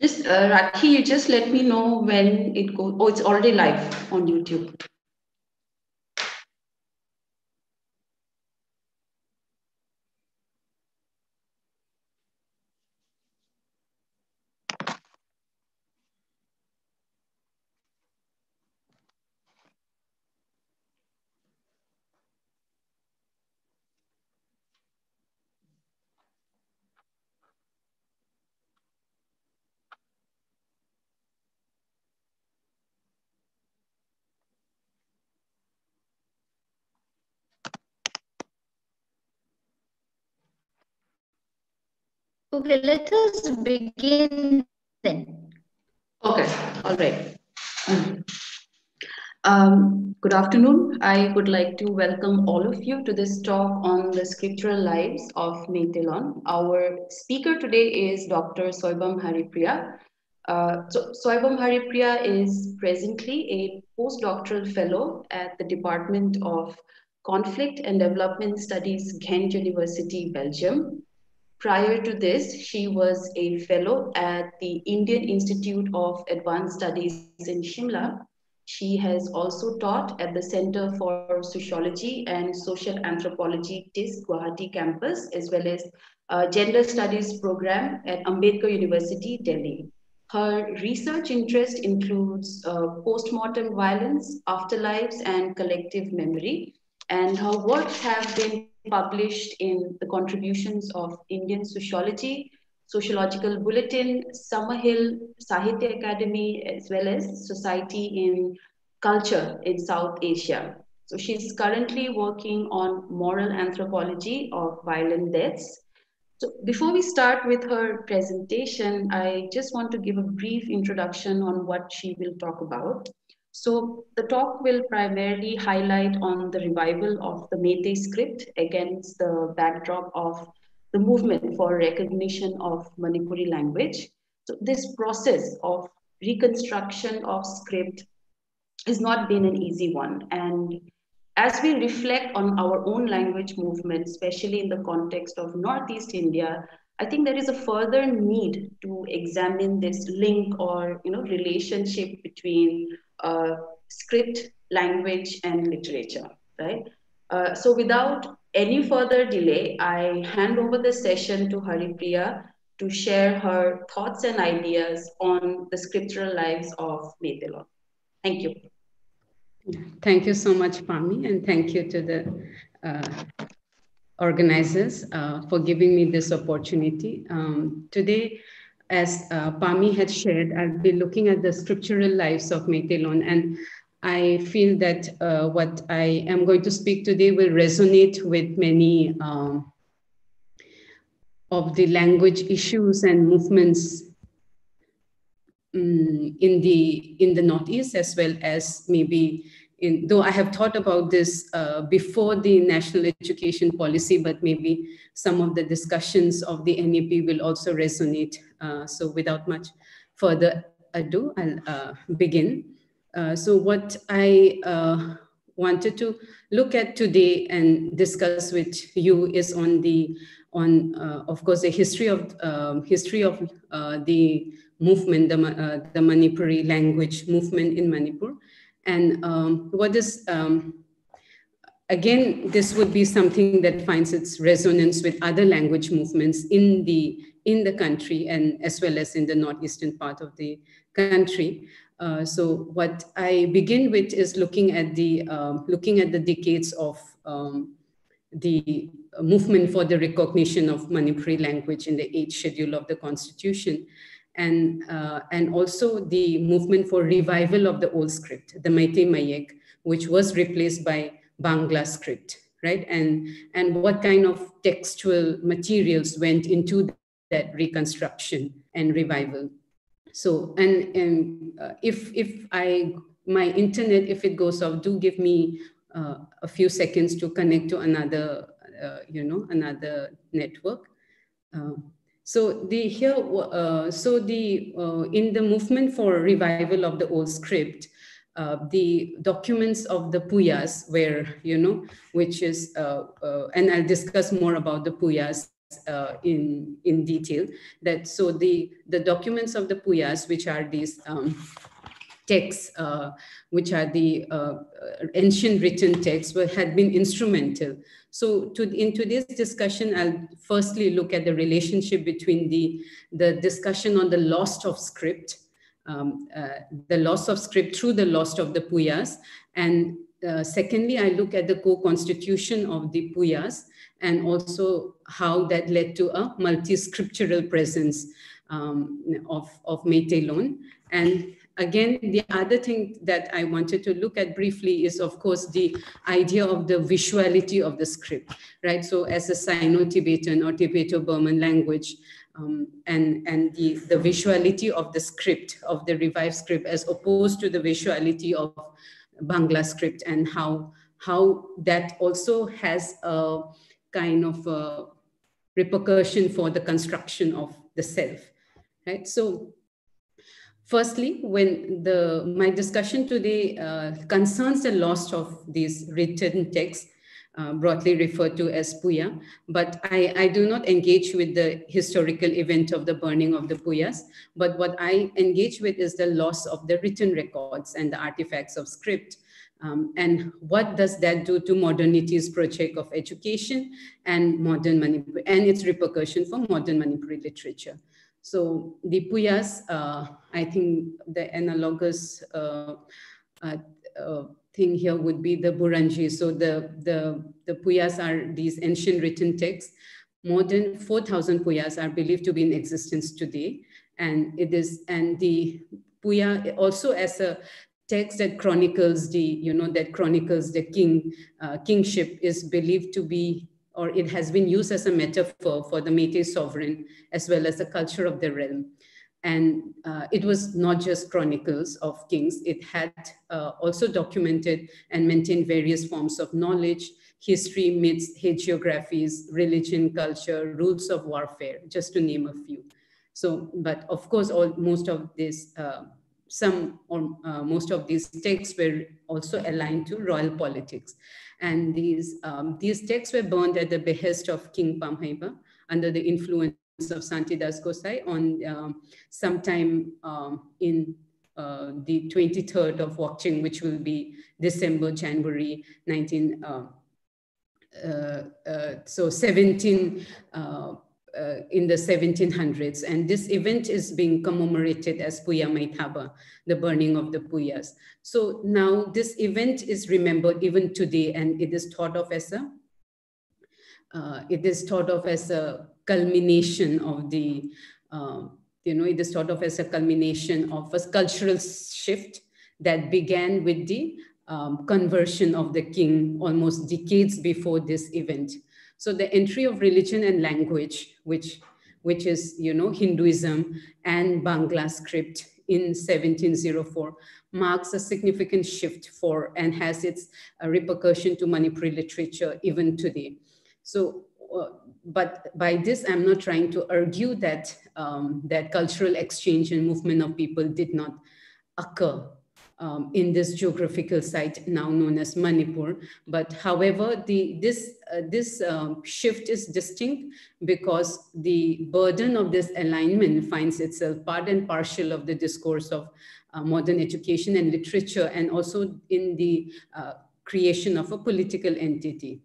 Just Rakhi, you just let me know when it goes. Oh, it's already live on YouTube. Okay, let us begin then. Okay, all right. Good afternoon. I would like to welcome all of you to this talk on the scriptural lives of Meiteilon. Our speaker today is Dr. Soibam Haripriya. Soibam Haripriya is presently a postdoctoral fellow at the Department of Conflict and Development Studies, Ghent University, Belgium. Prior to this, she was a fellow at the Indian Institute of Advanced Studies in Shimla. She has also taught at the Center for Sociology and Social Anthropology TIS Guwahati campus, as well as Gender Studies program at Ambedkar University, Delhi. Her research interest includes postmortem violence, afterlives, and collective memory. And her works have been published in the contributions of Indian Sociology, Sociological Bulletin, Summerhill Sahitya Academy, as well as Society in Culture in South Asia. So she's currently working on moral anthropology of violent deaths. So before we start with her presentation, I just want to give a brief introduction on what she will talk about. So the talk will primarily highlight on the revival of the Meitei script against the backdrop of the movement for recognition of Manipuri language. So this process of reconstruction of script has not been an easy one. And as we reflect on our own language movement, especially in the context of Northeast India, I think there is a further need to examine this link or relationship between script, language, and literature, right? So without any further delay, I hand over the session to Haripriya to share her thoughts and ideas on the scriptural lives of Meiteilon. Thank you. Thank you so much, Pami, and thank you to the organizers for giving me this opportunity. Today, as Pami had shared, I'll be looking at the scriptural lives of Meiteilon, and I feel that what I am going to speak today will resonate with many of the language issues and movements in the Northeast, as well as maybe though I have thought about this before the national education policy, but maybe some of the discussions of the NEP will also resonate. So without much further ado, I'll begin. So what I wanted to look at today and discuss with you is on of course the history of the movement, the Manipuri language movement in Manipur, and what is again, this would be something that finds its resonance with other language movements in the country, and as well as in the northeastern part of the country. So what I begin with is looking at the decades of the movement for the recognition of Manipuri language in the 8th schedule of the Constitution, and also the movement for revival of the old script, the Meitei Mayek, which was replaced by Bangla script, right? And what kind of textual materials went into that reconstruction and revival. So, and if my internet, if it goes off, do give me a few seconds to connect to another, another network. So in the movement for revival of the old script, the documents of the Puyas were, which is, and I'll discuss more about the Puyas in detail. That so the documents of the Puyas, which are these texts, which are the ancient written texts, had been instrumental. So in today's discussion, I'll firstly look at the relationship between the discussion on the loss of script, the loss of script through the loss of the Puyas. And secondly, I look at the co-constitution of the Puyas and also how that led to a multi-scriptural presence of Meiteilon. And again, the other thing that I wanted to look at briefly is, of course, the idea of the visuality of the script, right? So as a Sino-Tibetan or Tibeto-Burman language, and the visuality of the script, of the revived script, as opposed to the visuality of Bangla script, and how that also has a kind of a repercussion for the construction of the self, right? So firstly, when my discussion today concerns the loss of these written texts, broadly referred to as Puya, but I do not engage with the historical event of the burning of the Puyas, but what I engage with is the loss of the written records and the artifacts of script. And what does that do to modernity's project of education and modern Manipuri, and its repercussion for modern Manipuri literature? So the Puyas, I think the analogous thing here would be the Buranji. So the Puyas are these ancient written texts. More than 4,000 Puyas are believed to be in existence today. And the Puya also as a text that chronicles the kingship, is believed to be, or it has been used as a metaphor for the Meitei sovereign, as well as the culture of the realm. And it was not just chronicles of kings, it had also documented and maintained various forms of knowledge, history, myths, hagiographies, religion, culture, rules of warfare, just to name a few. So, but of course, most of these texts were also aligned to royal politics. And these texts were burned at the behest of King Pamhaiba under the influence of Santidas Gosai on sometime in the 23rd of Wakching, which will be January 19, so 17, in the 1700s. And this event is being commemorated as Puya Maitaba, the burning of the Puyas. So now this event is remembered even today, and it is thought of as a culmination of the, it is thought of as a culmination of a cultural shift that began with the conversion of the king almost decades before this event. So the entry of religion and language, which is, Hinduism and Bangla script in 1704, marks a significant shift for and has its repercussion to Manipuri literature even today. So, but by this, I'm not trying to argue that that cultural exchange and movement of people did not occur in this geographical site now known as Manipur. But however, this shift is distinct because the burden of this alignment finds itself part and parcel of the discourse of modern education and literature, and also in the creation of a political entity.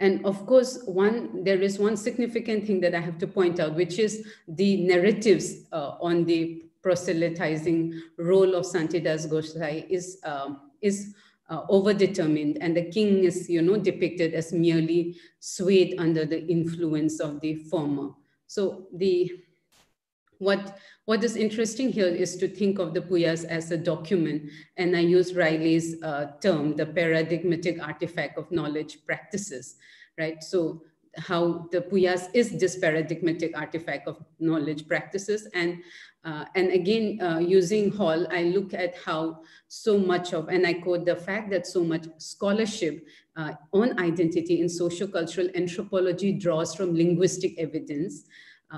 And of course, there is one significant thing that I have to point out, which is the narratives on the proselytizing role of Santidas Gosai is overdetermined, and the king is, depicted as merely swayed under the influence of the former. So what is interesting here is to think of the Puyas as a document, and I use Riley's term, the paradigmatic artifact of knowledge practices, right? So how the Puyas is this paradigmatic artifact of knowledge practices. And again, using Hall, I look at how so much of, and I quote, the fact that so much scholarship on identity in sociocultural anthropology draws from linguistic evidence,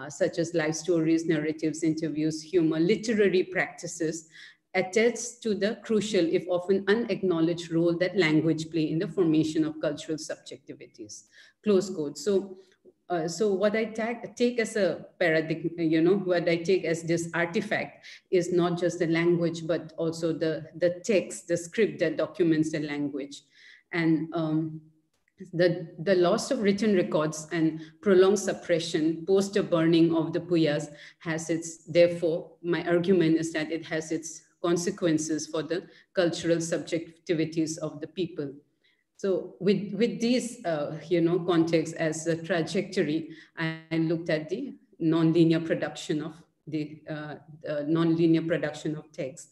such as life stories, narratives, interviews, humor, literary practices, attests to the crucial, if often unacknowledged, role that language play in the formation of cultural subjectivities, close quote. So so what I take as a paradigm, what I take as this artifact is not just the language, but also the text, the script that documents the language. And the loss of written records and prolonged suppression post the burning of the Puyas therefore, my argument is that it has its consequences for the cultural subjectivities of the people. So with these, context as a trajectory, I looked at the nonlinear production of text.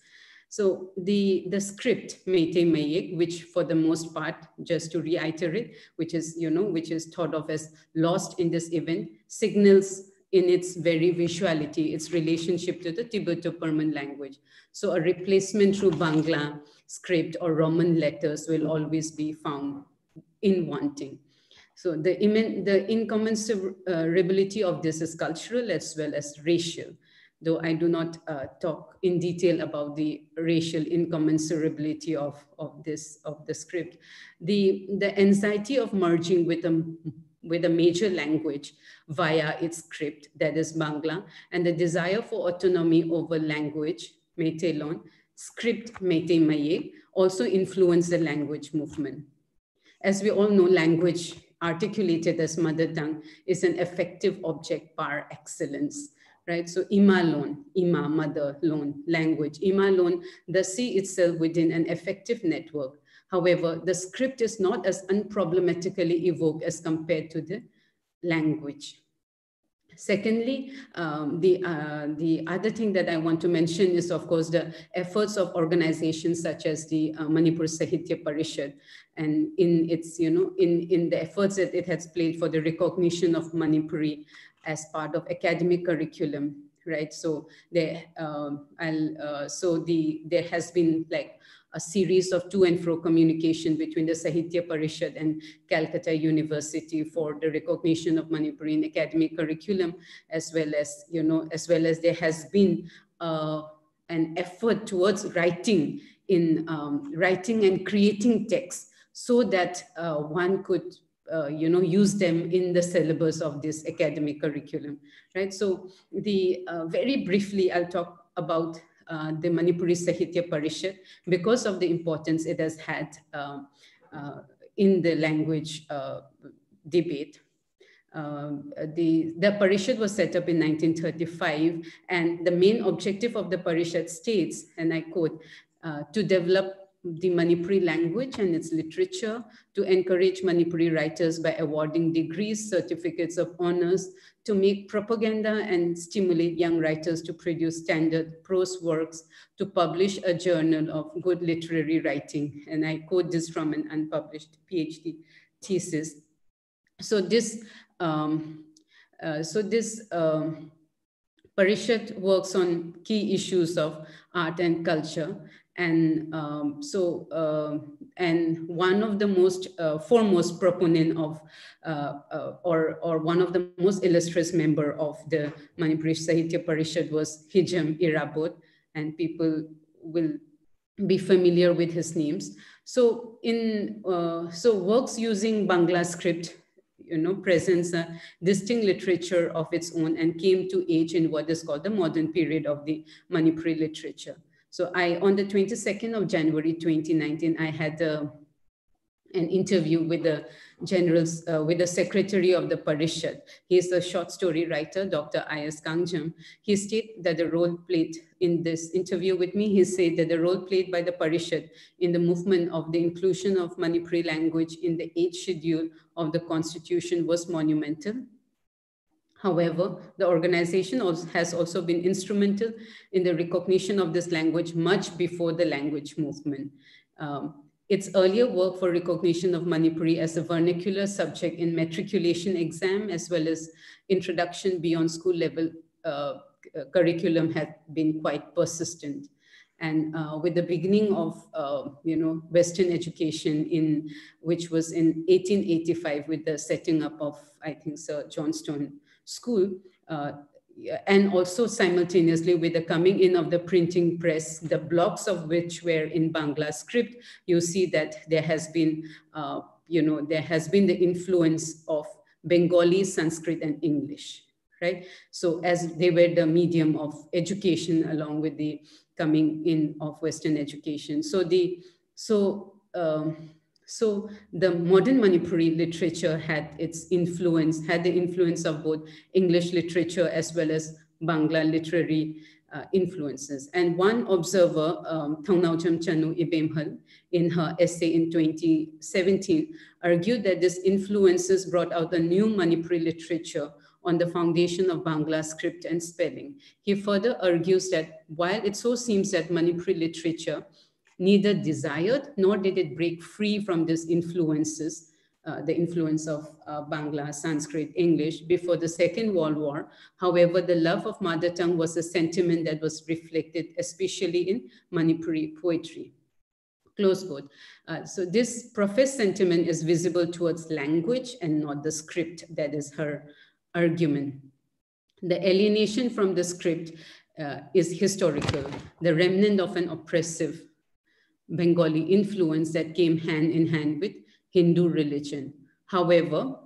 So the script Meiteilon, which for the most part, just to reiterate, which is thought of as lost in this event, signals in its very visuality, its relationship to the Tibeto-Burman language. So a replacement through Bangla script or Roman letters will always be found in wanting. So the incommensurability of this is cultural as well as racial, though I do not talk in detail about the racial incommensurability of the script. The anxiety of merging with a major language via its script, that is Bangla, and the desire for autonomy over language, Meiteilon, script Meiteilon, also influence the language movement. As we all know, language articulated as mother tongue is an effective object par excellence, right? So Imalon, Ima, mother, lon, language. Imalon, the see itself within an effective network. However, the script is not as unproblematically evoked as compared to the language. Secondly, the other thing that I want to mention is, of course, the efforts of organizations such as the Manipur Sahitya Parishad, and in its, in the efforts that it has played for the recognition of Manipuri as part of academic curriculum, right? So there has been like a series of to and fro communication between the Sahitya Parishad and Calcutta University for the recognition of Manipuri in academic curriculum, as well as there has been an effort towards writing and creating texts so that one could use them in the syllabus of this academic curriculum, right? So very briefly, I'll talk about the Manipuri Sahitya Parishad because of the importance it has had in the language debate. The Parishad was set up in 1935, and the main objective of the Parishad states, and I quote, to develop the Manipuri language and its literature, to encourage Manipuri writers by awarding degrees, certificates of honors, to make propaganda and stimulate young writers to produce standard prose works, to publish a journal of good literary writing. And I quote this from an unpublished PhD thesis. So this Parishad works on key issues of art and culture. And and one of the most foremost proponent of, or one of the most illustrious member of the Manipuri Sahitya Parishad was Hijam Irabot, and people will be familiar with his names. So works using Bangla script, presents a distinct literature of its own and came to age in what is called the modern period of the Manipuri literature. So on the 22nd of January, 2019, I had an interview with the secretary of the Parishad. He's a short story writer, Dr. I.S. Kangjam. He stated that the role played in this interview with me, he said that the role played by the Parishad in the movement of the inclusion of Manipuri language in the 8th schedule of the Constitution was monumental. However, the organization has also been instrumental in the recognition of this language much before the language movement. Its earlier work for recognition of Manipuri as a vernacular subject in matriculation exam, as well as introduction beyond school level curriculum, had been quite persistent. And with the beginning of Western education, which was in 1885, with the setting up of, I think, Sir Johnstone School, and also simultaneously with the coming in of the printing press, the blocks of which were in Bangla script, you see that there has been, the influence of Bengali, Sanskrit, and English, right? So as they were the medium of education along with the coming in of Western education. So so the modern Manipuri literature had the influence of both English literature as well as Bangla literary influences. And one observer, Thongnaujam Chanu Ibemhal, in her essay in 2017, argued that these influences brought out a new Manipuri literature on the foundation of Bangla script and spelling. He further argues that while it so seems that Manipuri literature neither desired nor did it break free from these influences, the influence of Bangla, Sanskrit, English before the Second World War. However, the love of mother tongue was a sentiment that was reflected especially in Manipuri poetry. Close quote. So this professed sentiment is visible towards language and not the script. That is her argument. The alienation from the script is historical, the remnant of an oppressive Bengali influence that came hand in hand with Hindu religion. However,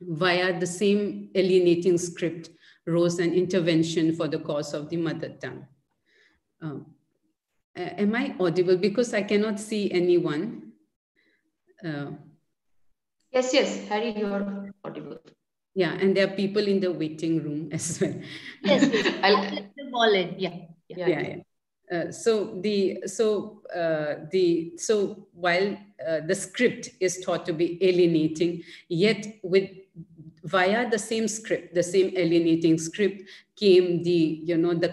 via the same alienating script rose an intervention for the cause of the mother tongue. Am I audible? Because I cannot see anyone. Yes, Harry, you're audible. Yeah, and there are people in the waiting room as well. Yes, I'll let them all in. Yeah. So while the script is thought to be alienating, yet via the same script, the same alienating script, came the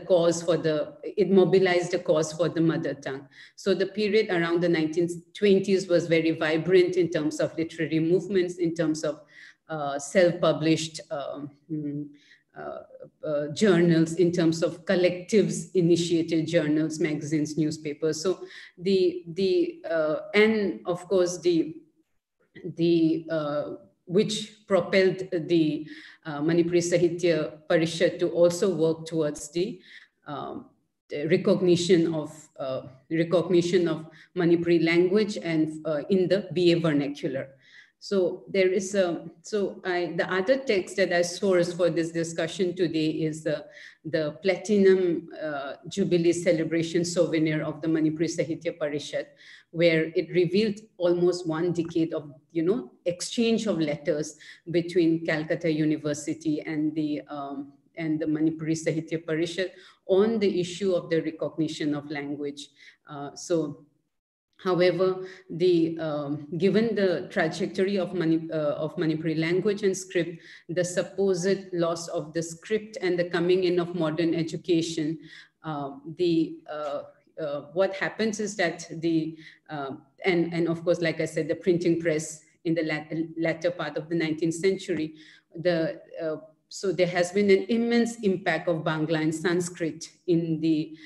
cause for it mobilized the cause for the mother tongue. So the period around the 1920s was very vibrant in terms of literary movements, in terms of self-published journals, in terms of collectives initiated journals, magazines, newspapers. So and of course which propelled the Manipuri Sahitya Parishad to also work towards the recognition of Manipuri language and in the BA vernacular. So there is the other text that I sourced for this discussion today is the Platinum Jubilee Celebration Souvenir of the Manipuri Sahitya Parishad, where it revealed almost 1 decade of exchange of letters between Calcutta University and the Manipuri Sahitya Parishad on the issue of the recognition of language. However, given the trajectory of Manipuri language and script, the supposed loss of the script and the coming in of modern education, what happens is that and of course, like I said, the printing press in the latter part of the 19th century, so there has been an immense impact of Bangla and Sanskrit in the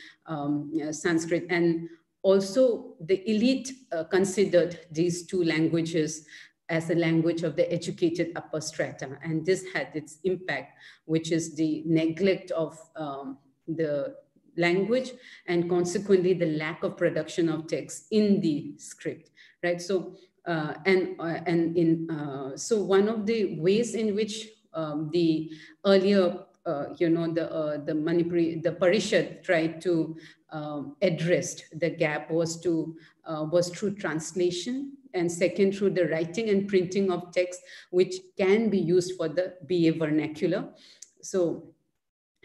Sanskrit, and also the elite considered these two languages as a language of the educated upper strata. And this had its impact, which is the neglect of the language and consequently the lack of production of text in the script, right? So, so one of the ways in which the earlier the Manipuri, the Parishad tried to address the gap was through translation, and second, through the writing and printing of text, which can be used for the BA vernacular. So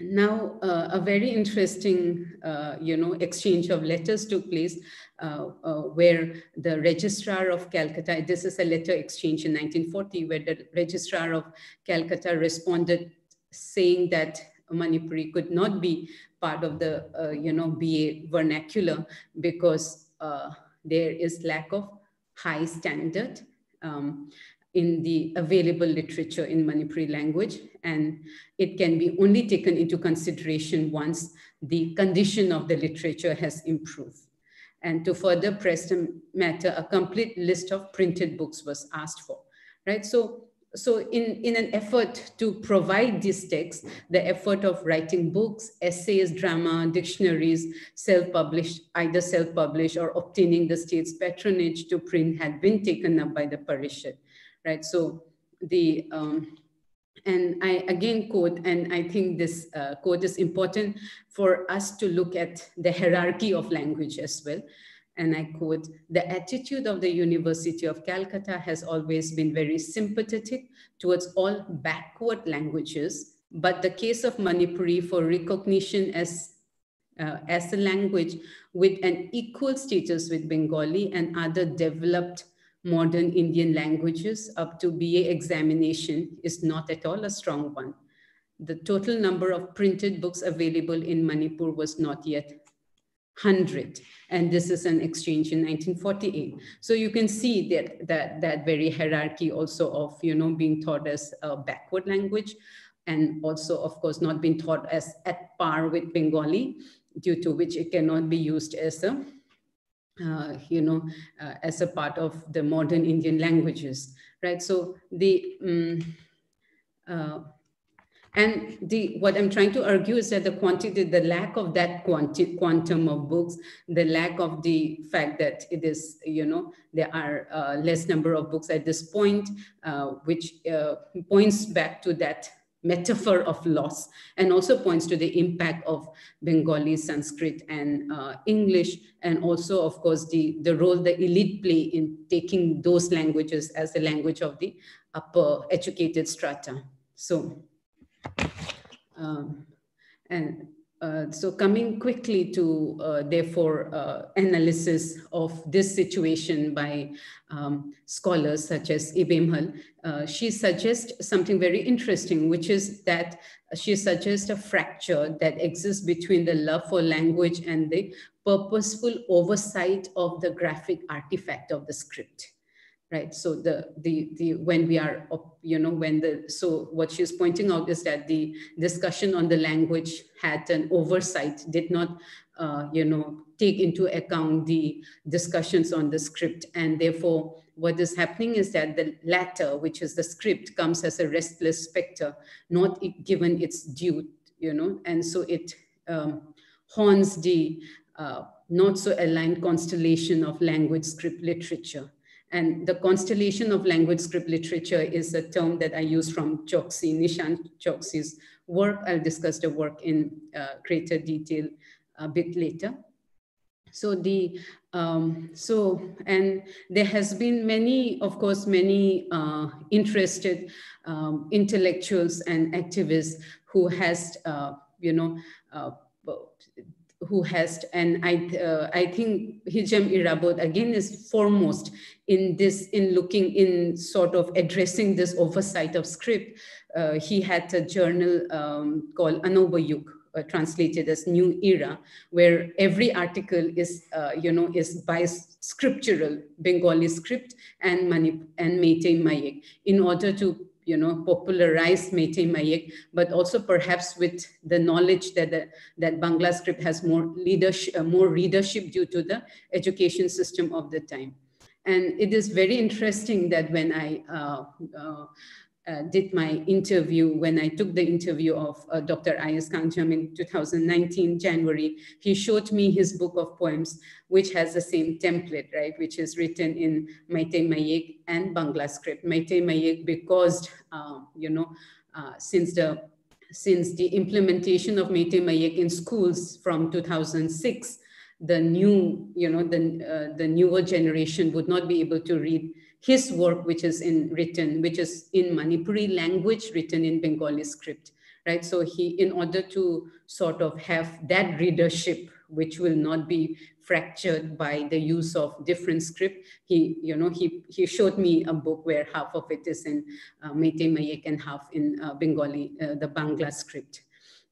now a very interesting, exchange of letters took place where the registrar of Calcutta, this is a letter exchange in 1940, where the registrar of Calcutta responded saying that Manipuri could not be part of the, BA vernacular because there is lack of high standard in the available literature in Manipuri language, and it can be only taken into consideration once the condition of the literature has improved. And to further press the matter, a complete list of printed books was asked for, right? So in an effort to provide these texts, the effort of writing books, essays, drama, dictionaries, either self-published or obtaining the state's patronage to print had been taken up by the Parishad, right? So and I again quote, and I think this quote is important for us to look at the hierarchy of language as well. And I quote, "The attitude of the University of Calcutta has always been very sympathetic towards all backward languages, but the case of Manipuri for recognition as a language with an equal status with Bengali and other developed modern Indian languages up to BA examination is not at all a strong one. The total number of printed books available in Manipur was not yet 100, and this is an exchange in 1948. So you can see that very hierarchy also of being taught as a backward language, and also of course not being taught as at par with Bengali, due to which it cannot be used as a as a part of the modern Indian languages, right? So what I'm trying to argue is that the lack of that quantum of books, the lack of the fact that it is, there are less number of books at this point, which points back to that metaphor of loss, and also points to the impact of Bengali, Sanskrit, and English, and also, of course, the role the elite play in taking those languages as the language of the upper educated strata. So, so coming quickly to, therefore, analysis of this situation by scholars such as Imphal, she suggests something very interesting, which is that she suggests a fracture that exists between the love for language and the purposeful oversight of the graphic artifact of the script. Right. So when we are, so what she's pointing out is that the discussion on the language had an oversight, did not, take into account the discussions on the script. And therefore, what is happening is that the latter, which is the script, comes as a restless specter, not given its due, and so it haunts the not so aligned constellation of language script literature. And the constellation of language script literature is a term that I use from Choksi, Nishant Choksi's work. I'll discuss the work in greater detail a bit later. So and there has been many, of course, many interested intellectuals and activists who has, and I think Hijam Irabot again is foremost in this, in looking, in sort of addressing this oversight of script. He had a journal called Anova Yug, translated as New Era, where every article is, is by scriptural Bengali script and Meitei Mayek, in order to popularize Meitei Mayek, but also perhaps with the knowledge that that Bangla script has more readership due to the education system of the time. And it is very interesting that when I did my interview, when I took the interview of Dr. I.S. Kangjam in 2019, January, he showed me his book of poems, which has the same template, right, which is written in Meitei Mayek and Bangla script. Meitei Mayek because, since the implementation of Meitei Mayek in schools from 2006, the new, the newer generation would not be able to read his work, which is in Manipuri language, written in Bengali script, right? So he, in order to sort of have that readership, which will not be fractured by the use of different script, he showed me a book where half of it is in Meitei Mayek and half in Bengali, the Bangla script.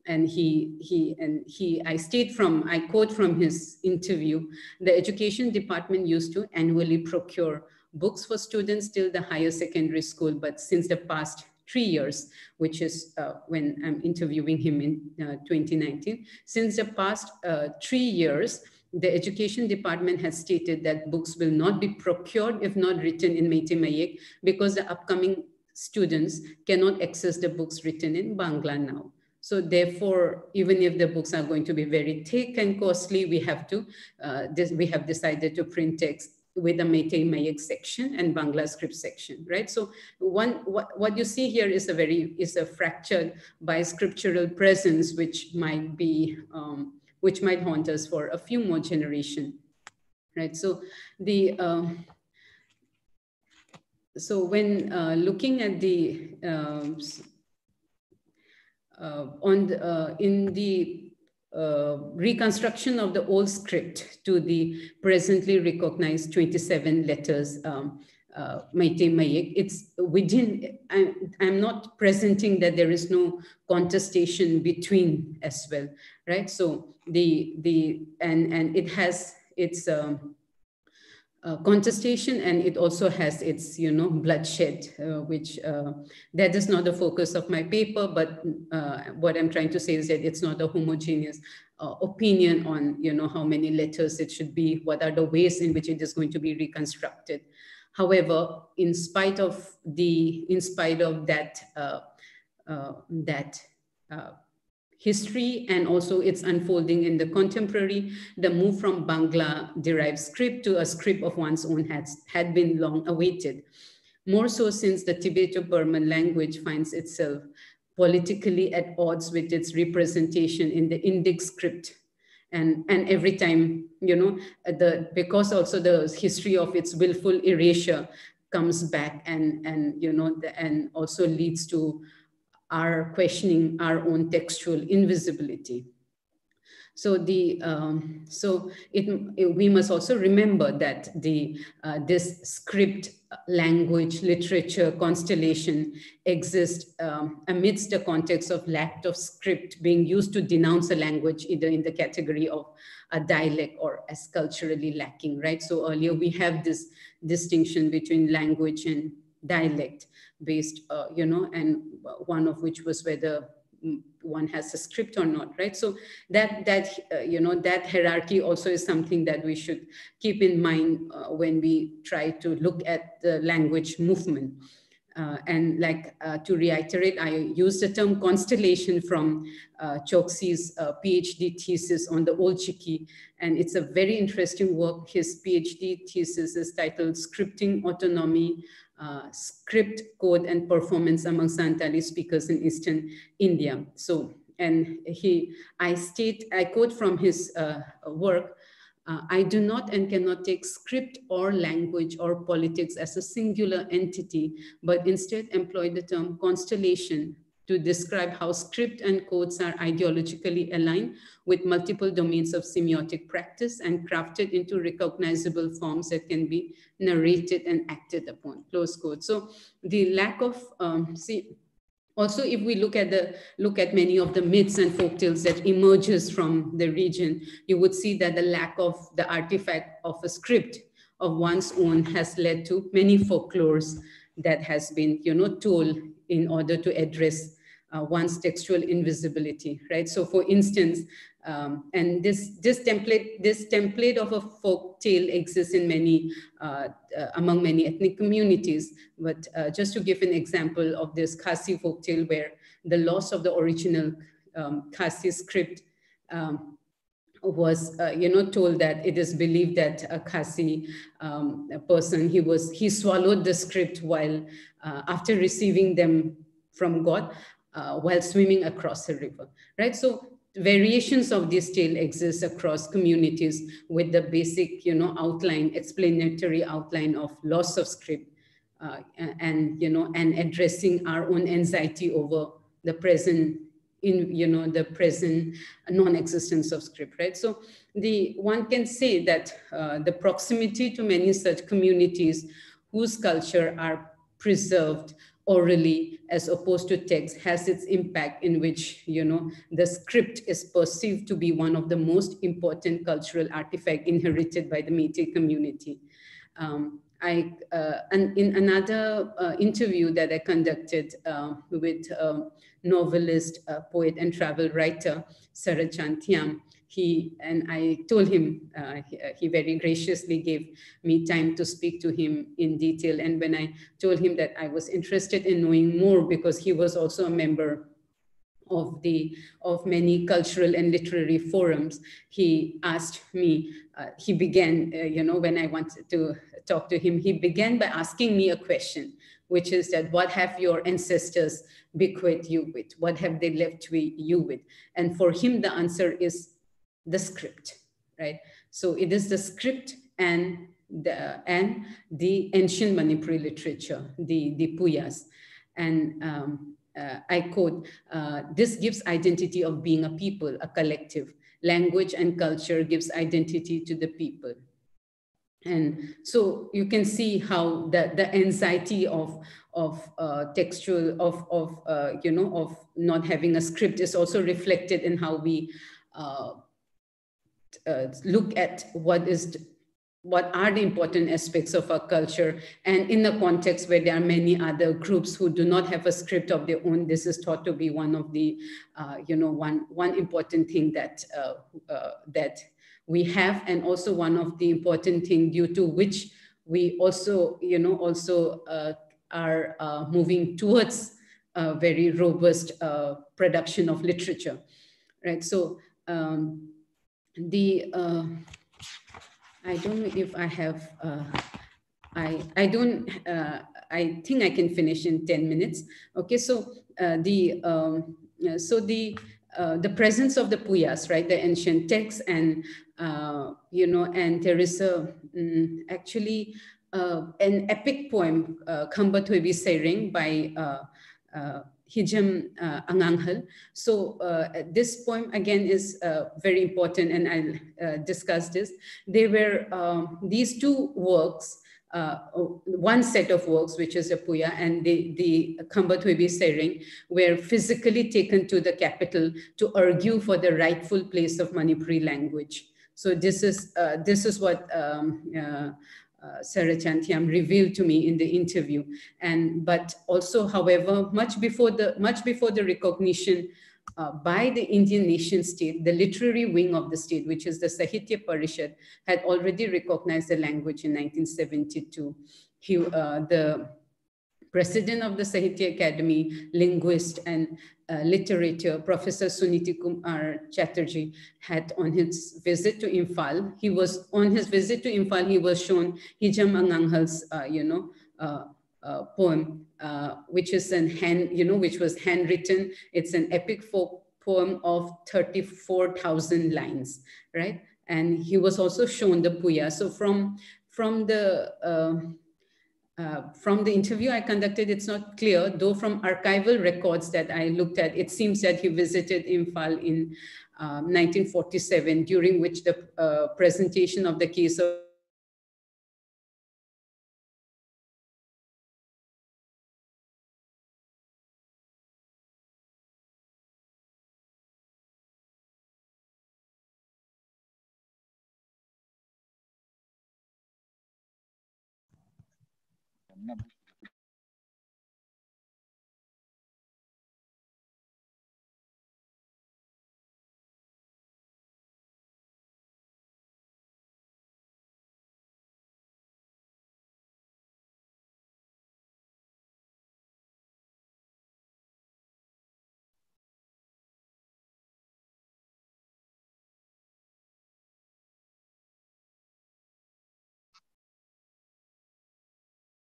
And I quote from his interview, the education department used to annually procure books for students till the higher secondary school, but since the past 3 years, which is when I'm interviewing him in 2019, since the past 3 years, the education department has stated that books will not be procured if not written in Meitei Mayek, because the upcoming students cannot access the books written in Bangla now. So therefore, even if the books are going to be very thick and costly, we have decided to print text with a Meitei section and Bangla script section, right? So what you see here is a fractured by scriptural presence, which might be which might haunt us for a few more generations, right? So so when looking at the in the reconstruction of the old script to the presently recognized 27 letters Meitei Mayek, it's within, I'm not presenting that there is no contestation between as well, right? So and it has its contestation, and it also has its, bloodshed, which that is not the focus of my paper, but what I'm trying to say is that it's not a homogeneous opinion on, how many letters it should be, what are the ways in which it is going to be reconstructed. However, in spite of that, history and also its unfolding in the contemporary, the move from Bangla derived script to a script of one's own had been long awaited. More so since the Tibeto-Burman language finds itself politically at odds with its representation in the Indic script. And every time, because also the history of its willful erasure comes back and also leads to our questioning our own textual invisibility. So we must also remember that this script, language, literature, constellation exists amidst the context of lack of script being used to denounce a language, either in the category of a dialect or as culturally lacking, right? So earlier we have this distinction between language and dialect based, and one of which was whether one has a script or not, right? So that hierarchy also is something that we should keep in mind when we try to look at the language movement. And to reiterate, I used the term constellation from Choksi's PhD thesis on the Old Chiki, and it's a very interesting work. His PhD thesis is titled Scripting Autonomy, Script, Code, and Performance Among Santali Speakers in Eastern India. So, and I quote from his work, I do not and cannot take script or language or politics as a singular entity, but instead employ the term constellation to describe how script and codes are ideologically aligned with multiple domains of semiotic practice and crafted into recognizable forms that can be narrated and acted upon, close quote. So the lack of, also, if we look at many of the myths and folktales that emerges from the region, you would see that the lack of the artifact of a script of one's own has led to many folklores that has been, told in order to address one's textual invisibility, right? So, for instance, and this template of a folk tale exists in many among many ethnic communities. But just to give an example of this Khasi folk tale, where the loss of the original Khasi script was, told that it is believed that a Khasi person, he swallowed the script while after receiving them from God while swimming across a river, right? So variations of this tale exist across communities with the basic, outline, explanatory outline of loss of script and addressing our own anxiety over the present the present non-existence of script, right? So one can say that the proximity to many such communities whose culture are preserved orally as opposed to text has its impact, in which the script is perceived to be one of the most important cultural artifacts inherited by the Meitei community. And in another interview that I conducted with novelist, poet, and travel writer Sarachan Thiam, I told him, he very graciously gave me time to speak to him in detail. And when I told him that I was interested in knowing more, because he was also a member of many cultural and literary forums. He asked me, he began, when I wanted to talk to him, he began by asking me a question, which is that what have your ancestors bequeathed you with? What have they left you with? And for him, the answer is the script, right? So it is the script and the ancient Manipuri literature, the Puyas. And I quote, this gives identity of being a people, a collective. Language and culture gives identity to the people. And so you can see how the anxiety of textual, of not having a script is also reflected in how we look at what are the important aspects of our culture. And in a context where there are many other groups who do not have a script of their own, this is thought to be one of the, one important thing that we have, and also one of the important thing due to which we also, are moving towards a very robust production of literature, right? So I don't know if I have, I don't, I think I can finish in 10 minutes. Okay, so the presence of the Puyas, right, the ancient texts, and, and there is actually an epic poem, Khamba Thuebi Sering by Hijam Anganghal. So this poem again is very important, and I'll discuss this. They were these two works, one set of works, which is a Puya, and the Khamba Thuebi Sering, were physically taken to the capital to argue for the rightful place of Manipuri language. So this is what Sarah Chanthiam revealed to me in the interview. But also, however, much before the recognition by the Indian nation state, the literary wing of the state, which is the Sahitya Parishad, had already recognized the language in 1972. The president of the Sahitya Academy, linguist and literature, Professor Suniti Kumar Chatterjee, had on his visit to Imphal, he was shown Hijam Anganghal's, poem, which is which was handwritten. It's an epic folk poem of 34,000 lines, right? And he was also shown the Puya. So from the interview I conducted, it's not clear, though from archival records that I looked at, it seems that he visited Imphal in 1947, during which the presentation of the case of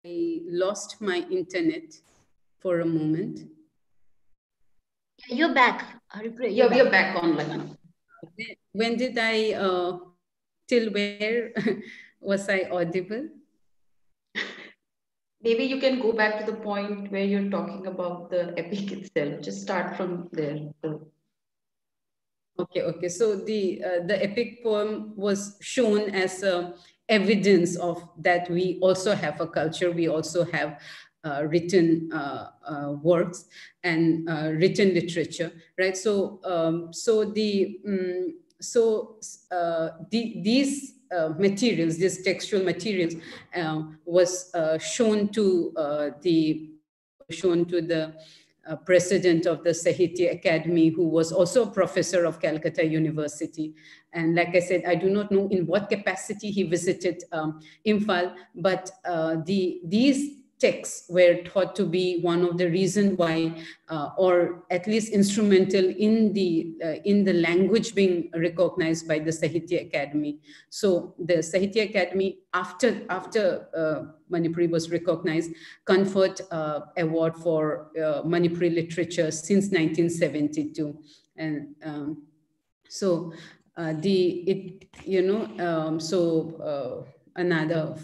I lost my internet for a moment. You're back, Haripriya. You're back online. When did I, till where was I audible? Maybe you can go back to the point where you're talking about the epic itself. Just start from there. Okay. So the epic poem was shown as evidence of that we also have a culture. We also have written works and written literature, right? So these materials, these textual materials, was shown to the president of the Sahitya Academy, who was also a professor of Calcutta University. And like I said, I do not know in what capacity he visited Imphal, but these texts were thought to be one of the reasons why, or at least instrumental in the language being recognized by the Sahitya Academy. So the Sahitya Academy, after Manipuri was recognized, conferred award for Manipuri literature since 1972, and so another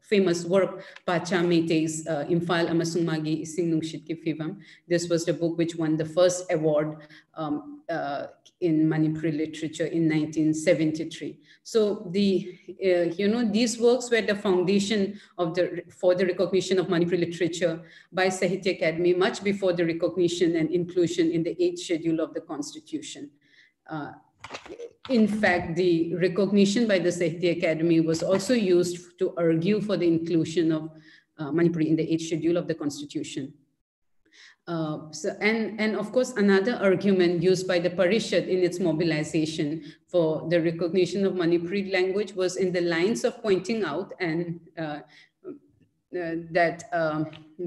famous work, Pacha Meetings, Imphal amasung magi ising nungshit ki fivam. This was the book which won the first award in Manipuri literature in 1973. So these works were the foundation for the recognition of Manipuri literature by Sahitya Academy much before the recognition and inclusion in the 8th schedule of the Constitution. In fact, the recognition by the Sahitya Academy was also used to argue for the inclusion of Manipuri in the 8th schedule of the Constitution. And of course, another argument used by the Parishad in its mobilization for the recognition of Manipuri language was in the lines of pointing out that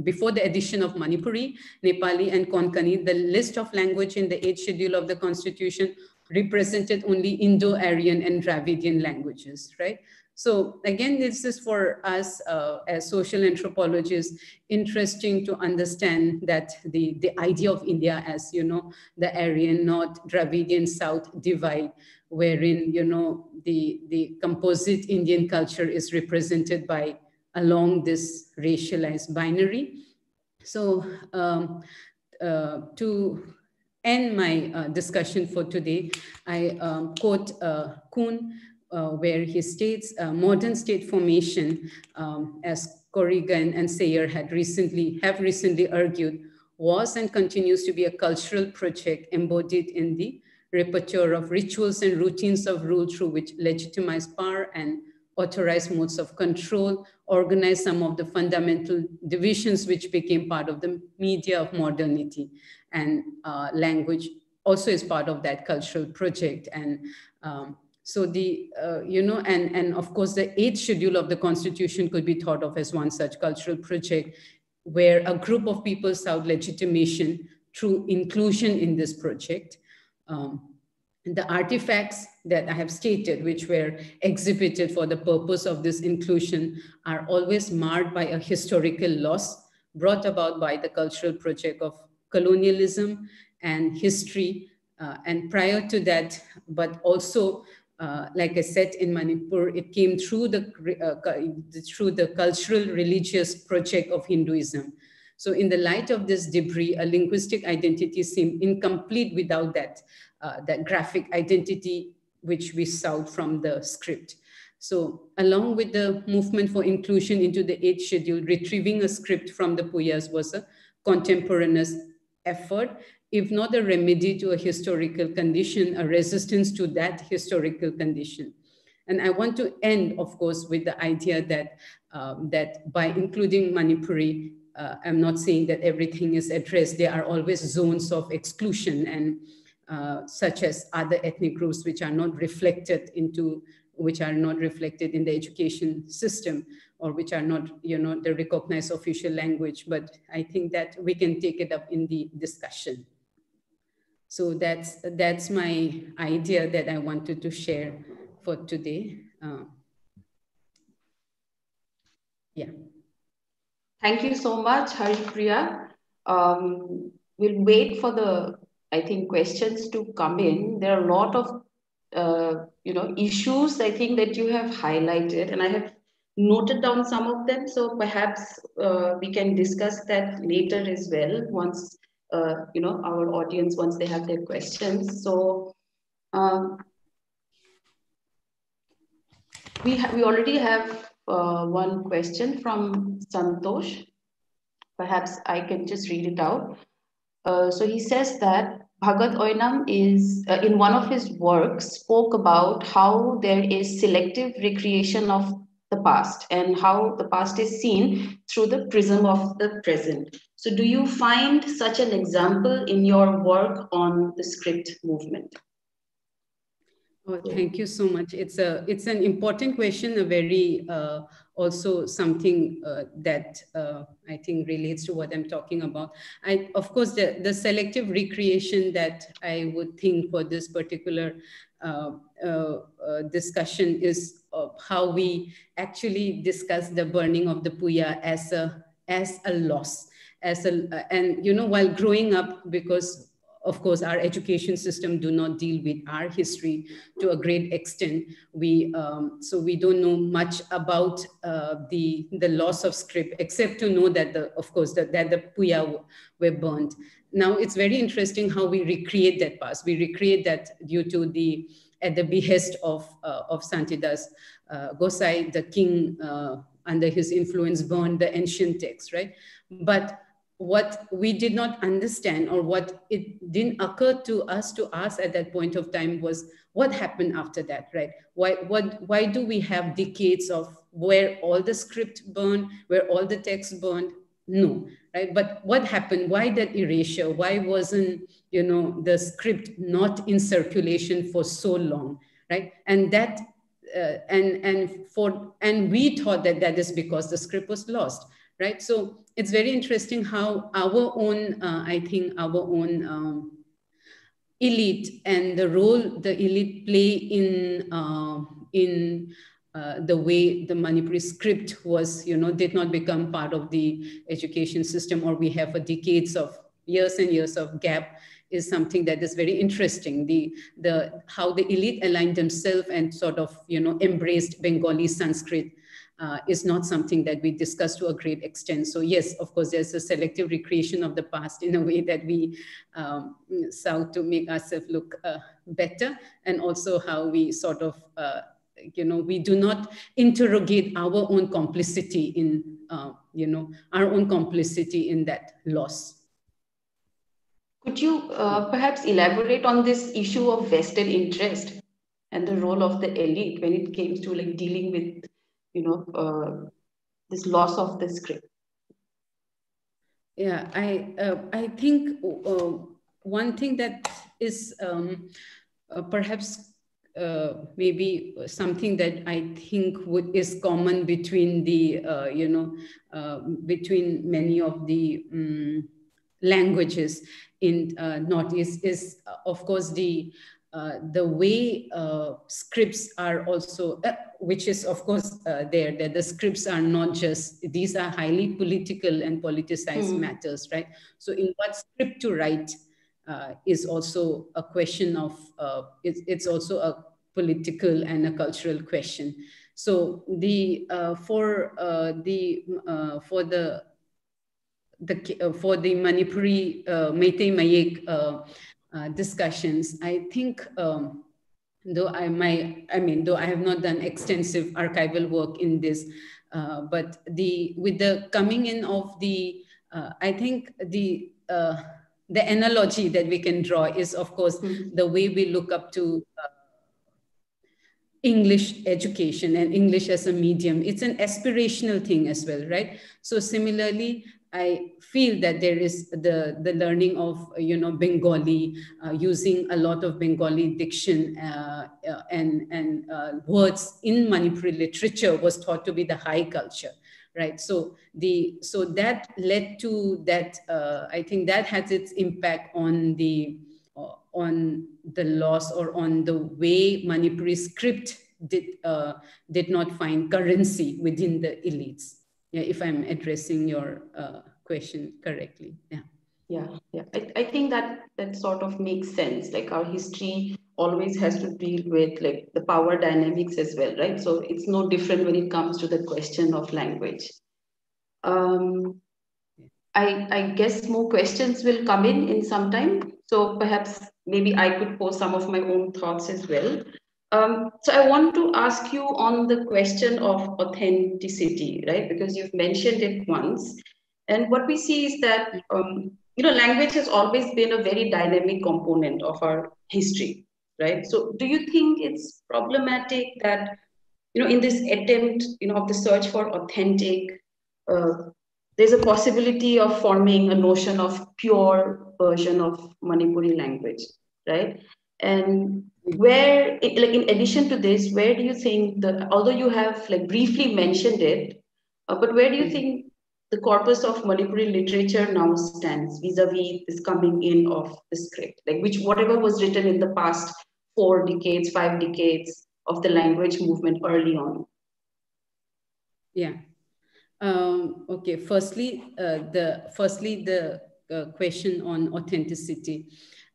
before the addition of Manipuri, Nepali, and Konkani, the list of language in the 8th schedule of the Constitution represented only Indo-Aryan and Dravidian languages, right? So again, this is for us as social anthropologists interesting to understand that the idea of India as, the Aryan North, Dravidian South divide, wherein, the composite Indian culture is represented by along this racialized binary. So to end my discussion for today, I quote Kuhn, where he states, modern state formation, as Corrigan and Sayer have recently argued, was and continues to be a cultural project embodied in the repertoire of rituals and routines of rule through which legitimize power and authorize modes of control, organize some of the fundamental divisions which became part of the media of modernity. And language also is part of that cultural project. And so and of course, the 8th schedule of the Constitution could be thought of as one such cultural project where a group of people sought legitimation through inclusion in this project. The artifacts that I have stated, which were exhibited for the purpose of this inclusion, are always marred by a historical loss brought about by the cultural project of colonialism and history. And prior to that, but also, like I said, in Manipur, it came through the cultural religious project of Hinduism. So in the light of this debris, a linguistic identity seemed incomplete without that graphic identity which we sought from the script. So along with the movement for inclusion into the 8th schedule, retrieving a script from the Puyas was a contemporaneous effort, if not a remedy to a historical condition, a resistance to that historical condition. And I want to end, of course, with the idea that, that by including Manipuri, I'm not saying that everything is addressed. There are always zones of exclusion, and such as other ethnic groups which are not reflected in the education system, or which are not, the recognized official language. But I think that we can take it up in the discussion. So that's my idea that I wanted to share for today. Yeah. Thank you so much, Haripriya. We'll wait for the, I think, questions to come in. There are a lot of, issues, I think, that you have highlighted, and I have noted down some of them. So perhaps we can discuss that later as well, once, our audience, once they have their questions. So we already have one question from Santosh. Perhaps I can just read it out. So he says that Bhagat Oinam is, in one of his works, spoke about how there is selective recreation of the past and how the past is seen through the prism of the present. So do you find such an example in your work on the script movement? Oh, thank you so much. It's an important question, a very also something that I think relates to what I'm talking about. Of course, the selective recreation that I would think for this particular discussion is how we actually discuss the burning of the Puya as a loss, and while growing up, because of course our education system do not deal with our history to a great extent, so we don't know much about the loss of script, except to know that the Puya were burnt. Now it's very interesting how we recreate that past. We recreate that due to at the behest of Santidas Gosai, the king under his influence burned the ancient text, right? But what we did not understand, or what it didn't occur to us at that point of time, was what happened after that, right? Why do we have decades of where all the script burned, where all the text burned? No, right? But what happened? Why that erasure? Why wasn't the script not in circulation for so long, right? And that and we thought that is because the script was lost, right? So it's very interesting how our own, I think, our own elite and the role the elite play in the way the Manipuri script was, did not become part of the education system, or we have a decades of years and years of gap, is something that is very interesting. How the elite aligned themselves and sort of, embraced Bengali Sanskrit is not something that we discuss to a great extent. So yes, of course, there's a selective recreation of the past in a way that we sought to make ourselves look better, and also how we sort of, we do not interrogate our own complicity in, our own complicity in that loss. Could you perhaps elaborate on this issue of vested interest and the role of the elite when it came to like dealing with, this loss of the script? Yeah, I think one thing that is perhaps maybe something that I think is common between between many of the languages in Northeast is, of course, the way scripts are also, which is of course that the scripts are not just, these are highly political and politicized matters, right? So in what script to write is also a question of, it's also a political and a cultural question. So for the Manipuri Meitei Mayek discussions, I think, though I have not done extensive archival work in this, but with the coming in of I think the analogy that we can draw is, of course, the way we look up to English education and English as a medium. It's an aspirational thing as well, right? So similarly, I feel that there is the learning of, Bengali, using a lot of Bengali diction and words in Manipuri literature was thought to be the high culture, right? So that led to that. I think that has its impact on the loss, or on the way Manipuri script did not find currency within the elites. Yeah, if I'm addressing your question correctly. Yeah. I think that sort of makes sense. Like our history always has to deal with like the power dynamics as well, right? So it's no different when it comes to the question of language. I guess more questions will come in some time. So perhaps maybe I could pose some of my own thoughts as well. So I want to ask you on the question of authenticity, right? Because you've mentioned it once. And what we see is that, language has always been a very dynamic component of our history, right? So do you think it's problematic that, in this attempt, of the search for authentic, there's a possibility of forming a notion of pure version of Manipuri language, right? And where, like in addition to this, where do you think that, although you have like briefly mentioned it, but where do you think the corpus of Manipuri literature now stands vis-a-vis this coming in of the script, like which whatever was written in the past 4 decades, 5 decades of the language movement early on? Yeah. Okay. Firstly, the question on authenticity.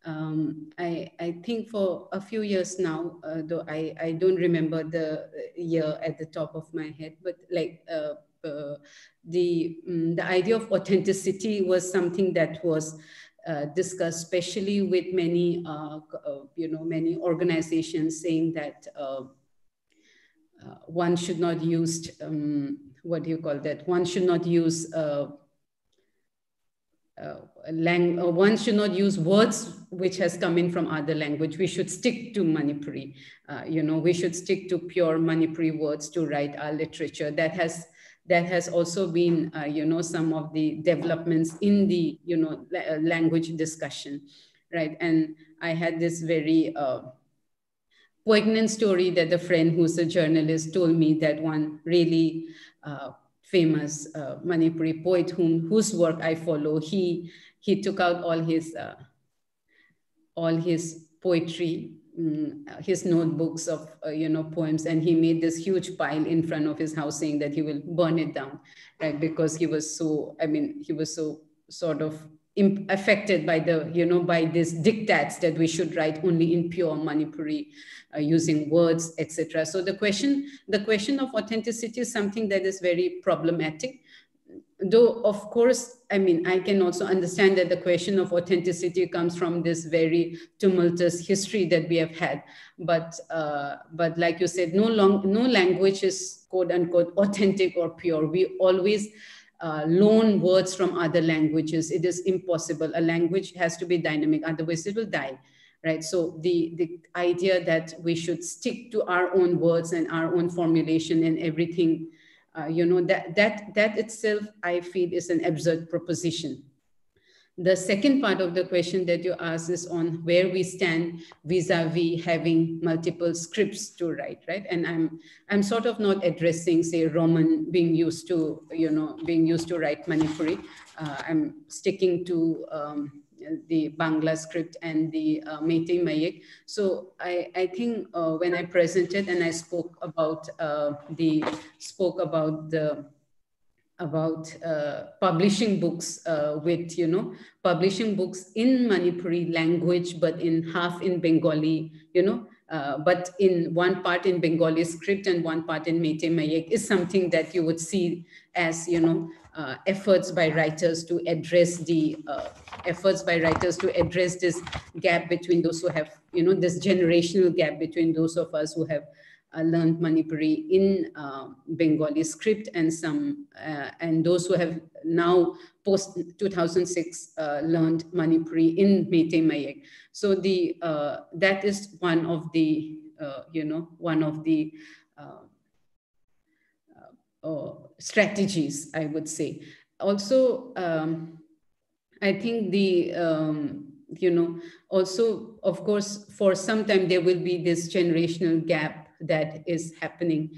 I think for a few years now, though I don't remember the year at the top of my head, but like the idea of authenticity was something that was discussed, especially with many many organizations saying that one should not use what do you call that? One should not use one should not use words which has come in from other language. We should stick to Manipuri. We should stick to pure Manipuri words to write our literature. That has also been, some of the developments in the, language discussion, right? And I had this very poignant story that a friend who's a journalist told me, that one really famous Manipuri poet whose work I follow, he took out all his poetry, his notebooks of poems, and he made this huge pile in front of his house, saying that he will burn it down, right? Because he was so sort of affected by by these diktats that we should write only in pure Manipuri, using words, etc. So the question of authenticity is something that is very problematic. Though, of course, I can also understand that the question of authenticity comes from this very tumultuous history that we have had. But like you said, no language is quote unquote authentic or pure. We always loan words from other languages. It is impossible. A language has to be dynamic, otherwise it will die. Right. So the idea that we should stick to our own words and our own formulation and everything, that itself, I feel, is an absurd proposition. The second part of the question that you asked is on where we stand vis-a-vis having multiple scripts to write, right? And I'm sort of not addressing, say, Roman being used to write Manipuri. I'm sticking to the Bangla script and the Meiteilon. So I think when I presented and I spoke about publishing books publishing books in Manipuri language, but in half in Bengali, but in one part in Bengali script and one part in Meiteilon, is something that you would see as, efforts by writers to address this gap between those who have, this generational gap between those of us who have learned Manipuri in Bengali script and those who have now post 2006 learned Manipuri in Meiteilon. So that is one of the strategies, I would say. Also, I think also, of course, for some time there will be this generational gap that is happening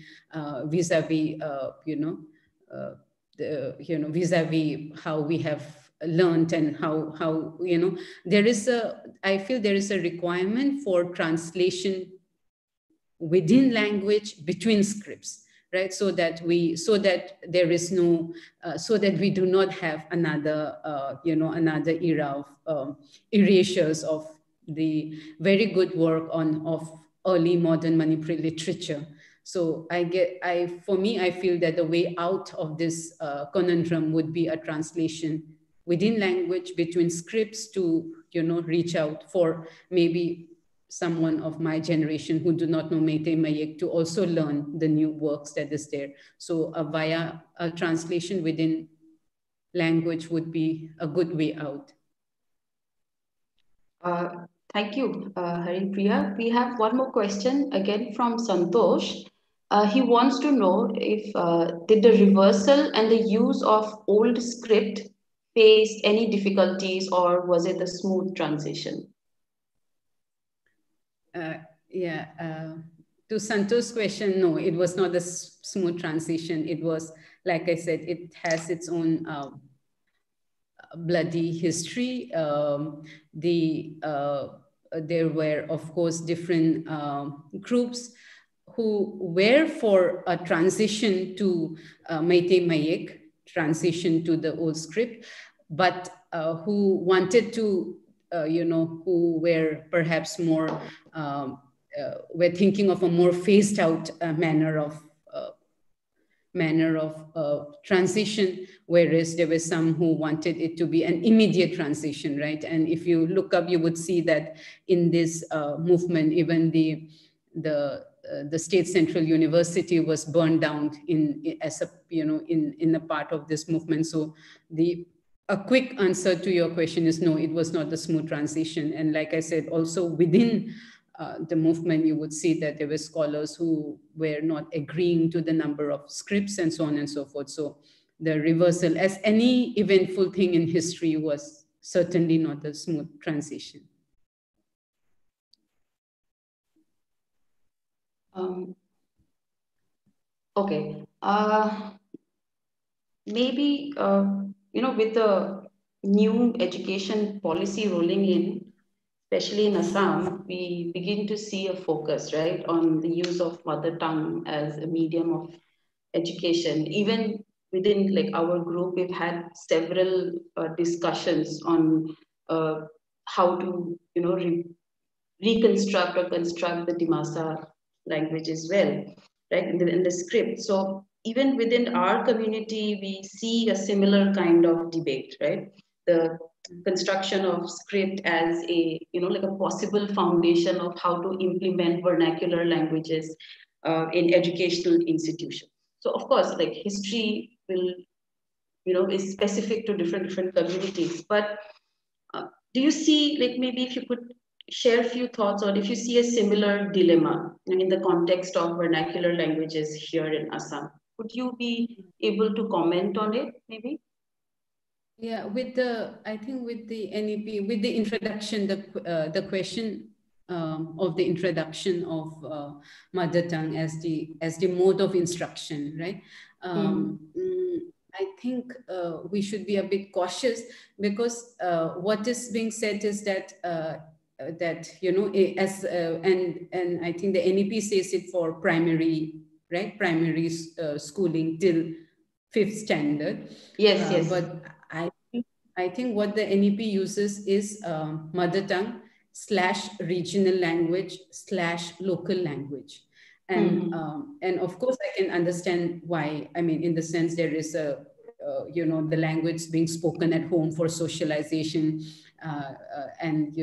vis-a-vis, vis-a-vis how we have learned and how I feel there is a requirement for translation within language between scripts, right? So that there is no, so that we do not have another era of erasures of the very good work of early modern Manipuri literature. So for me, I feel that the way out of this conundrum would be a translation within language between scripts to, reach out for maybe someone of my generation who do not know Meiteilon to also learn the new works that is there. So via a translation within language would be a good way out. Thank you, Haripriya. We have one more question again from Santosh. He wants to know if did the reversal and the use of old script faced any difficulties, or was it a smooth transition? Yeah. To Santo's question, no, it was not a smooth transition. It was, like I said, it has its own bloody history. There were, of course, different groups who were for a transition to Meitei Mayek, transition to the old script, but who wanted to, who were perhaps more, were thinking of a more phased out manner of transition, whereas there were some who wanted it to be an immediate transition, right? And if you look up, you would see that in this movement, even the State Central University was burned down as a in a part of this movement. So a quick answer to your question is no, it was not a smooth transition. And like I said, also within the movement, you would see that there were scholars who were not agreeing to the number of scripts and so on and so forth. So the reversal, as any eventful thing in history, was certainly not a smooth transition. Okay. Maybe, with the new education policy rolling in, especially in Assam, we begin to see a focus, right, on the use of mother tongue as a medium of education. Even within like our group, we've had several discussions on how to, reconstruct or construct the Dimasa language as well, right, in the script. So even within our community, we see a similar kind of debate, right? The construction of script as a, like a possible foundation of how to implement vernacular languages in educational institutions. So of course, like history will, is specific to different communities. But do you see, like maybe if you could share a few thoughts, or if you see a similar dilemma in the context of vernacular languages here in Assam, would you be able to comment on it, maybe? Yeah, I think with the NEP, with the introduction, the question of the introduction of mother tongue as the mode of instruction, right? I think we should be a bit cautious, because what is being said is that and I think the NEP says it for primary, right? Primary schooling till 5th standard. Yes. But I think what the NEP uses is mother tongue / regional language / local language. And of course, I can understand why. I mean, in the sense there is the language being spoken at home for socialization, and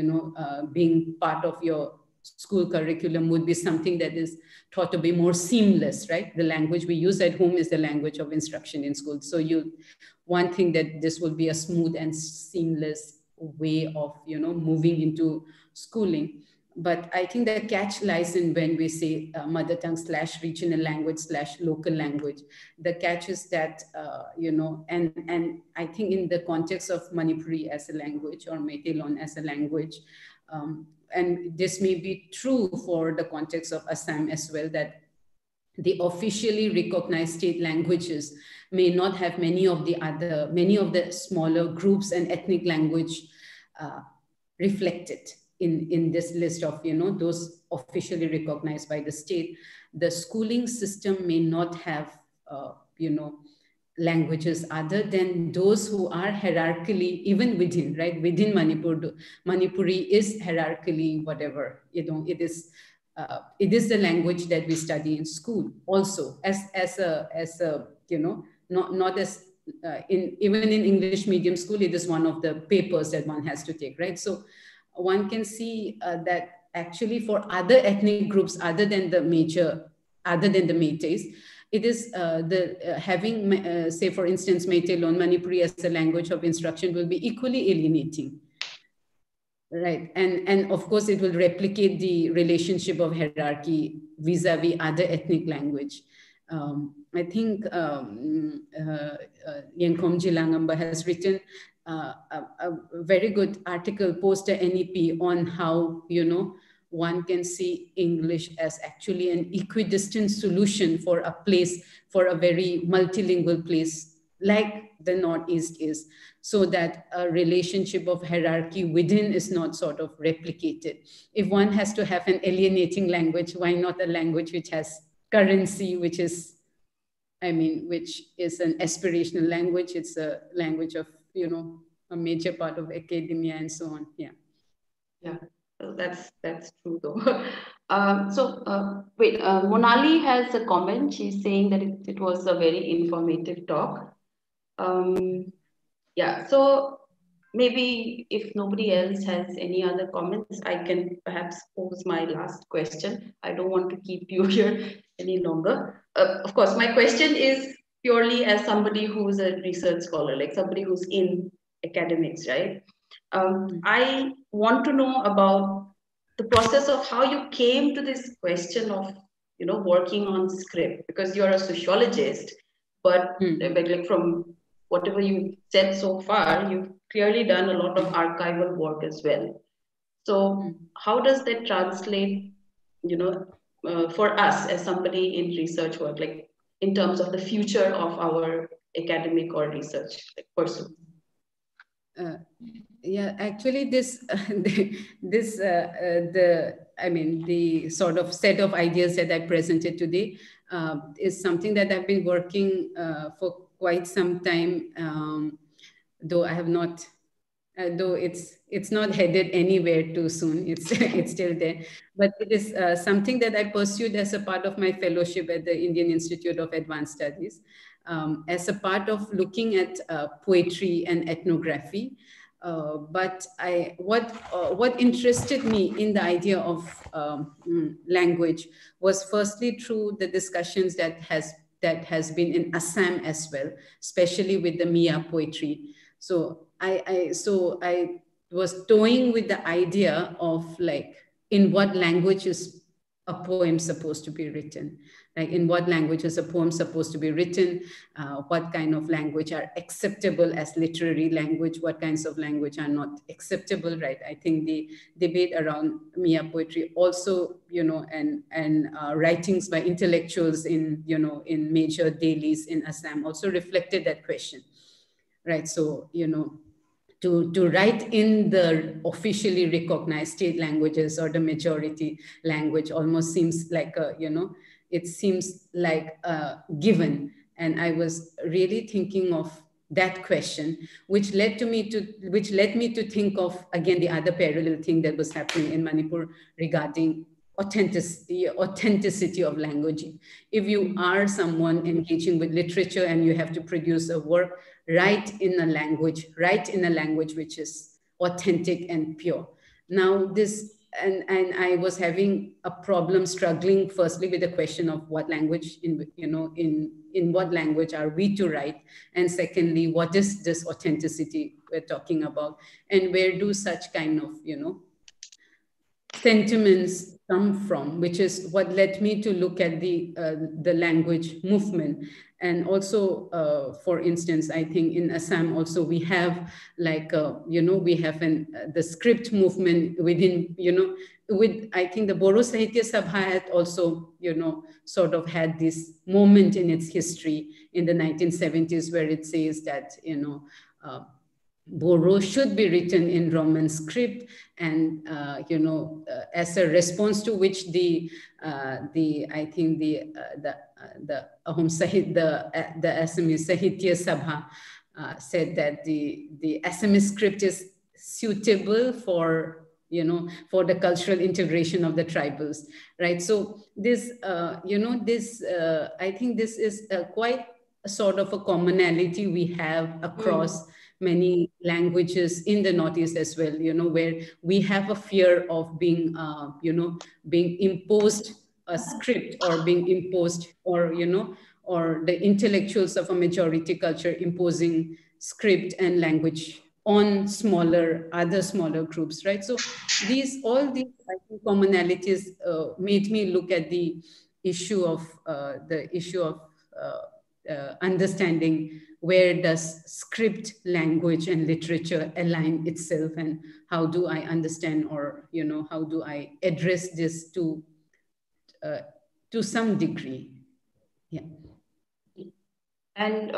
being part of your school curriculum would be something that is thought to be more seamless, right? The language we use at home is the language of instruction in school. So one thing that this will be a smooth and seamless way of moving into schooling. But I think the catch lies in when we say mother tongue / regional language / local language. The catch is that, and I think in the context of Manipuri as a language, or Meiteilon as a language, and this may be true for the context of Assam as well, that the officially recognized state languages may not have many of the smaller groups and ethnic language reflected in this list of those officially recognized by the state. The schooling system may not have languages other than those who are hierarchically, even within, right, within Manipuri is hierarchically whatever, it is the language that we study in school also, as a not as even in English medium school, it is one of the papers that one has to take, right? So one can see that actually for other ethnic groups other than the Meiteis, it is having say for instance Meiteilon, Manipuri as a language of instruction will be equally alienating. Right, and of course it will replicate the relationship of hierarchy vis-a-vis other ethnic language. I think Yenkom Jilangamba has written a very good article post the NEP on how one can see English as actually an equidistant solution for a place, for a very multilingual place like the Northeast is, so that a relationship of hierarchy within is not sort of replicated. If one has to have an alienating language, why not a language which has currency, which is, I mean, which is an aspirational language. It's a language of, you know, a major part of academia and so on. Yeah. Yeah, that's true though. Wait, Monali has a comment. She's saying that it was a very informative talk. Yeah, so maybe if nobody else has any other comments, I can perhaps pose my last question. I don't want to keep you here any longer. Of course, my question is purely as somebody who's a research scholar, like somebody who's in academics, right? I want to know about the process of how you came to this question of, you know, working on script, because you're a sociologist, but like from whatever you said so far, you've clearly done a lot of archival work as well. So how does that translate, you know, for us as somebody in research work, like in terms of the future of our academic or research pursuit? Yeah, actually, the sort of set of ideas that I presented today is something that I've been working for quite some time, though I have not, though it's not headed anywhere too soon. It's it's still there, but it is something that I pursued as a part of my fellowship at the Indian Institute of Advanced Studies, as a part of looking at poetry and ethnography. But what interested me in the idea of language was firstly through the discussions that has been in Assam as well, especially with the Mia poetry. So I was toying with the idea of, like, in what language is a poem supposed to be written, like in what language is a poem supposed to be written, what kind of language are acceptable as literary language, what kinds of language are not acceptable, right? I think the debate around Mia poetry also, you know, and writings by intellectuals in, you know, in major dailies in Assam also reflected that question, right? So, you know, to write in the officially recognized state languages or the majority language almost seems like a, you know, it seems like a given. And I was really thinking of that question, which led me to think of, again, the other parallel thing that was happening in Manipur regarding authenticity of languaging. If you are someone engaging with literature and you have to produce a work, write in a language which is authentic and pure. Now this, and I was having a problem struggling firstly with the question of what language, in what language are we to write, and secondly, what is this authenticity we're talking about, and where do such kind of, you know, sentiments come from, which is what led me to look at the language movement. And also, for instance, I think in Assam also we have, like, we have the script movement within, with, I think the Boru Sahitya Sabha had also, sort of had this moment in its history in the 1970s where it says that, Boro should be written in Roman script, and as a response to which the Ahom Sahit, the Assamese Sahitya Sabha said that the Assamese script is suitable for the cultural integration of the tribals, right? So this I think this is quite a sort of a commonality we have across many languages in the Northeast as well, where we have a fear of being imposed a script, or being imposed, or or the intellectuals of a majority culture imposing script and language on other smaller groups, right? So all these I think, commonalities made me look at the issue of understanding where does script, language, and literature align itself, and how do I understand, or how do I address this to some degree? Yeah. And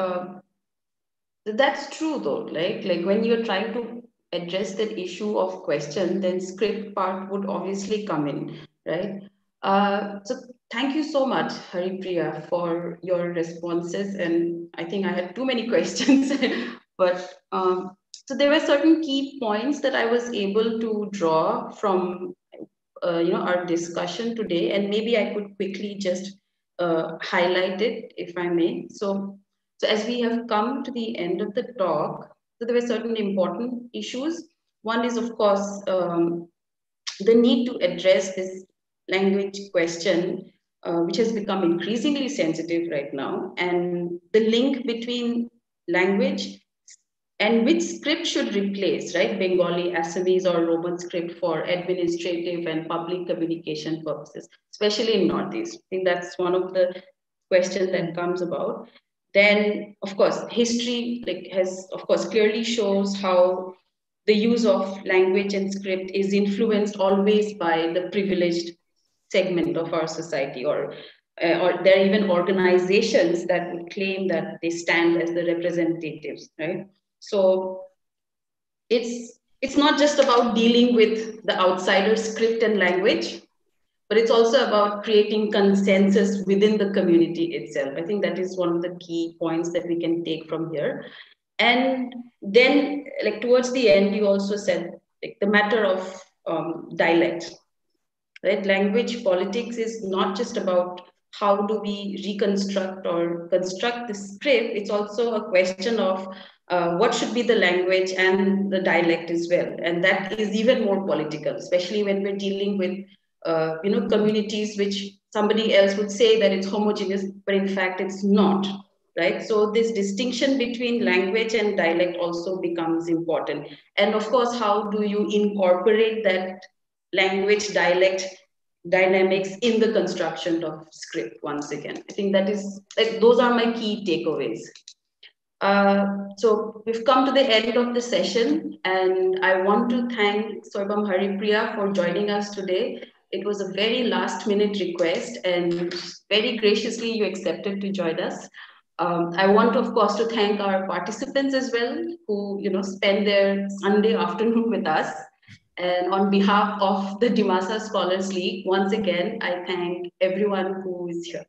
that's true though, like when you're trying to address that issue of question, then script part would obviously come in, right? So thank you so much, Haripriya, for your responses. And I think I had too many questions, but so there were certain key points that I was able to draw from our discussion today, and maybe I could quickly just highlight it if I may. So as we have come to the end of the talk, so there were certain important issues. One is, of course, the need to address this language question, which has become increasingly sensitive right now, and the link between language and which script should replace, right? Bengali, Assamese, or Roman script for administrative and public communication purposes, especially in Northeast. I think that's one of the questions that comes about. Then, of course, history has, of course, clearly shows how the use of language and script is influenced always by the privileged segment of our society, or there are even organizations that would claim that they stand as the representatives, right? So it's not just about dealing with the outsider script and language, but it's also about creating consensus within the community itself. I think that is one of the key points that we can take from here. And then, like towards the end, you also said like the matter of dialect, right? Language politics is not just about how do we reconstruct or construct the script. It's also a question of what should be the language and the dialect as well. And that is even more political, especially when we're dealing with communities which somebody else would say that it's homogeneous, but in fact it's not, right? So this distinction between language and dialect also becomes important. And of course, how do you incorporate that language dialect dynamics in the construction of script once again? I think that is, like, those are my key takeaways. So we've come to the end of the session, and I want to thank Soibam Haripriya for joining us today. It was a very last minute request, and very graciously you accepted to join us. I want, of course, to thank our participants as well, who spend their Sunday afternoon with us. And on behalf of the Dimasa Scholars League, once again, I thank everyone who is here.